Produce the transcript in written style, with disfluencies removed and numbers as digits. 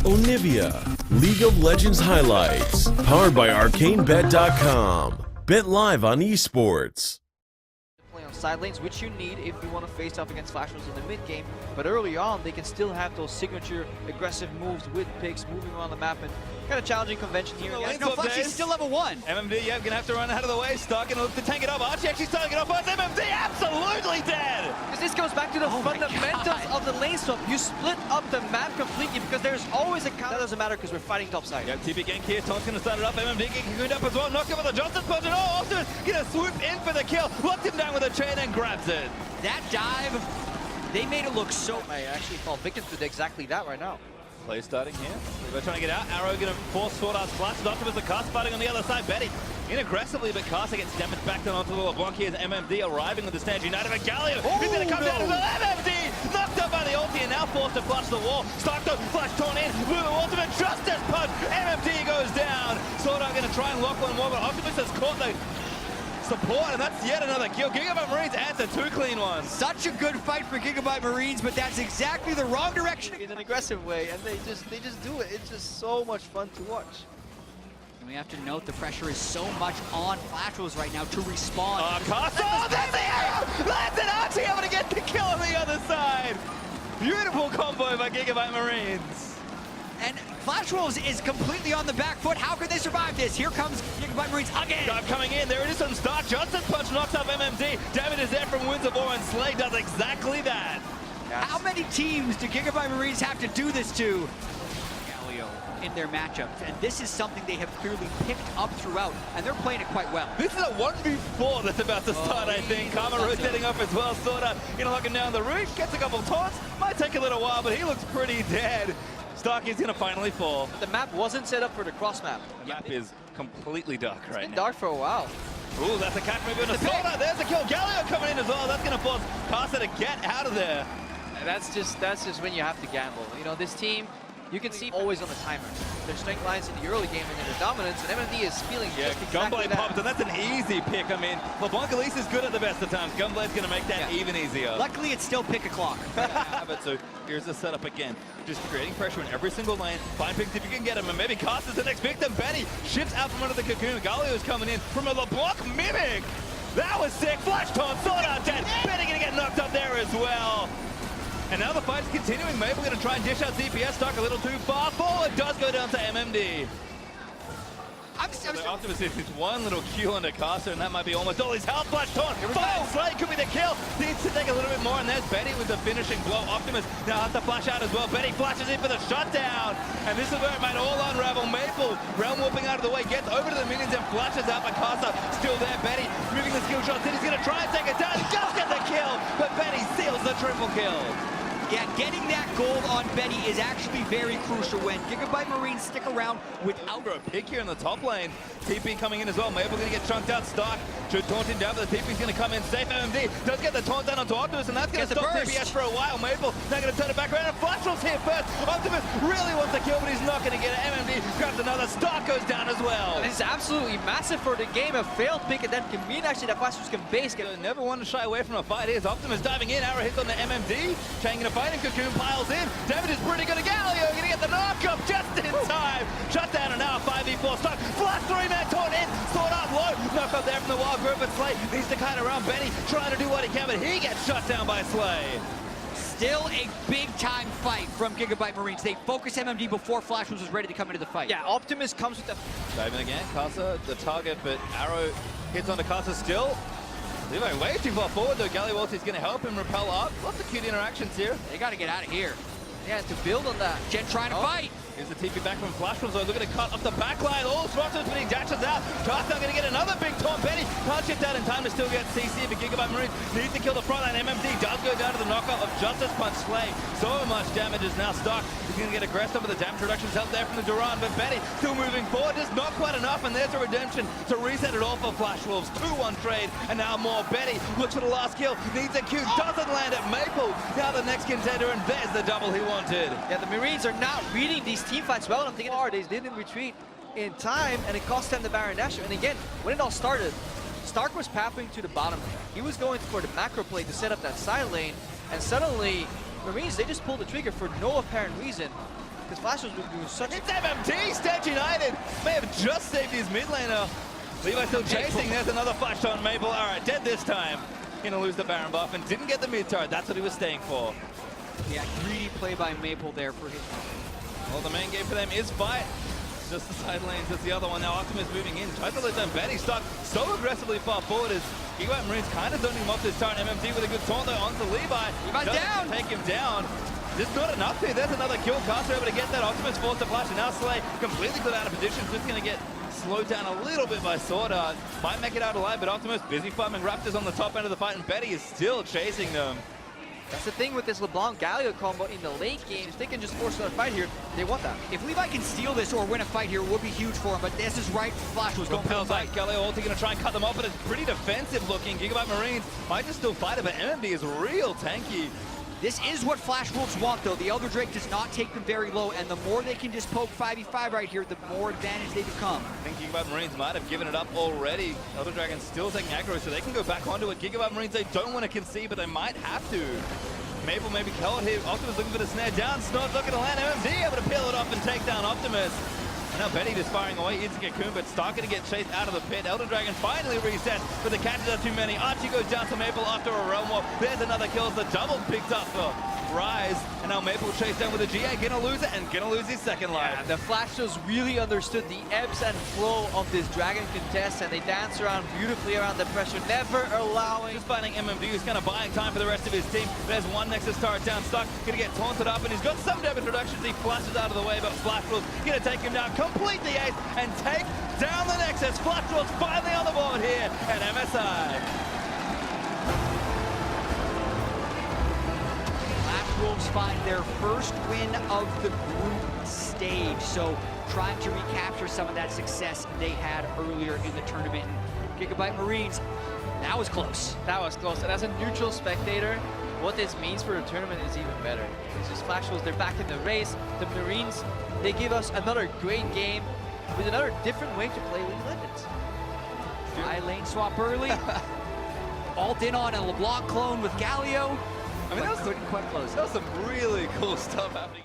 Onivia, League of Legends highlights, powered by ArcaneBet.com. Bet live on esports. Play on side lanes, which you need if you want to face off against Flash Wolves in the mid game. But early on, they can still have those signature aggressive moves with picks moving around the map, and kind of challenging convention here. No, Flash is still level 1. MMD, yeah, gonna have to run out of the way. Stark gonna look to tank it up. Archie actually starting it off, but MMD absolutely dead! Because this goes back to the fundamentals of the lane swap. You split up the map completely because there's always a counter. That doesn't matter because we're fighting top side. Yeah, TP gank here. Taunt's gonna start it up. MMD getting cocooned up as well. Knocked over the Johnson punch, and Optimus gonna swoop in for the kill. Locked him down with a chain and grabs it. That dive, they made it look so... I actually fall victim to exactly that right now. Play starting here. They're trying to get out. Arrow gonna force Sword Art's flash. Optimus the cast fighting on the other side. Betty in aggressively, but Caster gets damaged back down onto the LeBlanc. Here's MMD arriving with the stand united. But Galio is gonna come down as well. MMD knocked up by the ulti and now forced to flush the wall. Starkto flash torn in. Blue ultimate justice punch. MMD goes down. Sword Art gonna try and lock one more, but Optimus has caught the support, and that's yet another kill. Gigabyte Marines answer 2 clean ones. Such a good fight for Gigabyte Marines, but that's exactly the wrong direction. In an aggressive way, and they just do it. It's just so much fun to watch. And we have to note the pressure is so much on Flash Wolves right now to respond. Caster, that's the arrow! That's an Archie able to get the kill on the other side. Beautiful combo by Gigabyte Marines. And Flash Wolves is completely on the back foot. How can they survive this? Here comes Gigabyte Marines again. Dive coming in. There it is on Stark. Johnson punch knocks up MMD. Damage is there from Winds of War, and Slay does exactly that. Yes. How many teams do Gigabyte Marines have to do this to? Galio in their matchups, and this is something they have clearly picked up throughout, and they're playing it quite well. This is a 1v4 that's about to start, I think. Karma rotating up as well. Sorta gonna lock him down the root. Gets a couple taunts. Might take a little while, but he looks pretty dead. Stark is gonna finally fall. The map wasn't set up for the cross map. The map is completely dark right now. It's been dark for a while. Ooh, that's a catch move in the Soda. There's the kill. Galio coming in as well. That's gonna force Caster to get out of there. That's just when you have to gamble. You know, this team, you can see always on the timer. Their strength lines in the early game and then their dominance, and MMD is feeling just exactly Gunblade that. popped, and that's an easy pick. I mean, LeBlanc at least is good at the best of times. Gunblade's gonna make that even easier. Luckily, it's still pick o'clock. But so here's the setup again. Just creating pressure in every single lane. Find picks if you can get him, and maybe Caster's the next victim. Betty shifts out from under the cocoon. Galio is coming in from a LeBlanc mimic. That was sick. Flash taunt, Sword Art dead. Betty gonna get knocked up there as well. And now the fight's continuing. Maybe we're gonna try and dish out DPS. Stuck a little too far forward. Does go down to MMD. So Optimus is one little Q under Caster, and that might be almost all his health. Flash taunt. Final Slay could be the kill. Needs to take a little bit more, and there's Betty with the finishing blow. Optimus now has to flash out as well. Betty flashes in for the shutdown, and this is where it might all unravel. Maple realm warping out of the way, gets over to the minions and flashes out, but Caster still there. Betty moving the skill shots in. He's gonna try and take it down. Just get the kill, but Betty seals the triple kill. Yeah, getting that gold on Betty is actually very crucial when Gigabyte Marines stick around without a pick here in the top lane. TP coming in as well. Maple gonna get chunked out. Stark should taunt him down, but the TP's gonna come in safe. MMD does get the taunt down onto Optimus, and that's gonna stop TPS for a while. Maple now gonna turn it back around, and Flash Wolves here first. Optimus really wants to kill, but he's not gonna get it. MMD grabs another. Stark goes down as well. This is absolutely massive for the game. A failed pick, and that can mean actually that Flash Wolves can base. Never want to shy away from a fight. Here's Optimus diving in. Arrow hits on the MMD. Changing a fighting cocoon piles in. Damage is pretty good. Galio gonna get the knock up just in time. Shut down, and now a 5v4 Stuck. Flash 3-man taunt in. Sword Art low. Knock up there from the wild group, but Slay needs to kite around Benny, trying to do what he can, but he gets shut down by Slay. Still a big-time fight from Gigabyte Marines. They focus MMD before Flash was ready to come into the fight. Yeah, Optimus comes with the... Diving again. Caster, the target, but Arrow hits onto Caster still. Levi way too far forward though. Galio is going to help him repel up. Lots of cute interactions here. They got to get out of here. Yeah, to build on that. Jen trying to fight. Here's the TP back from Flash Wolves. Looking to cut up the back line. Oh, Swatos, but he dashes out. Caster going to get another big taunt. Betty can't shift out in time to still get CC, but Gigabyte Marines needs to kill the front line. MMD does go down to the knockout of Justice Punch. Slay. So much damage is now stuck. He's going to get aggressive with the damage reductions out there from the Duran, but Betty still moving forward. Just not quite enough, and there's a redemption to reset it all for Flash Wolves. 2-1 trade, and now more. Betty looks for the last kill. Needs a Q. Doesn't land at Maple. Now the next contender, and there's the double he wanted. Yeah, the Marines are not reading these team fights well. I'm thinking they didn't retreat in time, and it cost them the Baron Nashor. And again, when it all started, Stark was pathing to the bottom lane. He was going for the macro play to set up that side lane, and suddenly Marines, they just pulled the trigger for no apparent reason. because Flash was doing such It's MMD! Stand United may have just saved his mid laner. Levi still chasing. There's another flash on Maple. All right, dead this time. Gonna lose the Baron buff and didn't get the mid turret. That's what he was staying for. Yeah, greedy play by Maple there for his. Well, the main game for them is fight. Just the side lanes as the other one. Now Optimus moving in. Tries to let them Betty stuck so aggressively far forward as Gigabyte Marines kind of zoning him off this turret. MMD with a good taunt though onto Levi. Levi down! Take him down. Just not enough here. There's another kill. Caster able to get that. Optimus forced to flash and now Slay completely got out of position. Just going to get slowed down a little bit by Sword Art. Might make it out alive, but Optimus busy farming Raptors on the top end of the fight and Betty is still chasing them. That's the thing with this LeBlanc Galio combo in the late game. If they can just force another fight here, they want that. If Levi can steal this or win a fight here, it would be huge for him, but this is right. Flash was going for the fight. Galio ulti going to try and cut them off, but it's pretty defensive looking. Gigabyte Marines might just still fight it, but MMD is real tanky. This is what Flash Wolves want, though. The Elder Drake does not take them very low, and the more they can just poke 5v5 right here, the more advantage they become. I think Gigabyte Marines might have given it up already. Elder Dragon's still taking aggro, so they can go back onto it. Gigabyte Marines, they don't want to concede, but they might have to. Maple maybe caught here. Optimus looking for the snare down. Snod's not going to land. MMD able to peel it off and take down Optimus. And now Betty just firing away into Cocoon, but Stark going to get chased out of the pit. Elder Dragon finally resets, but the catches are too many. Archie goes down to Maple after a realm war. There's another kill. The double picked up for Rise. And now Maple chased down with a GA. Gonna lose it and gonna lose his second life. Yeah, the Flashos really understood the ebbs and flow of this Dragon contest, and they dance around beautifully around the pressure, never allowing. Just finding MMD, who's kind of buying time for the rest of his team. There's one Nexus turret down. Stark gonna get taunted up, and he's got some damage reductions. He flashes out of the way, but Flash Wolves gonna take him down, complete the ace, and take down the Nexus. Flash Wolves finally on the board here at MSI. Wolves find their first win of the group stage, so trying to recapture some of that success they had earlier in the tournament. Gigabyte Marines, that was close. That was close, and as a neutral spectator, what this means for the tournament is even better. It's just Flash Wolves, they're back in the race. The Marines, they give us another great game with another different way to play League of Legends. High lane swap early. Alt in on a LeBlanc clone with Galio. I mean, couldn't quite close it. That was some really cool stuff happening.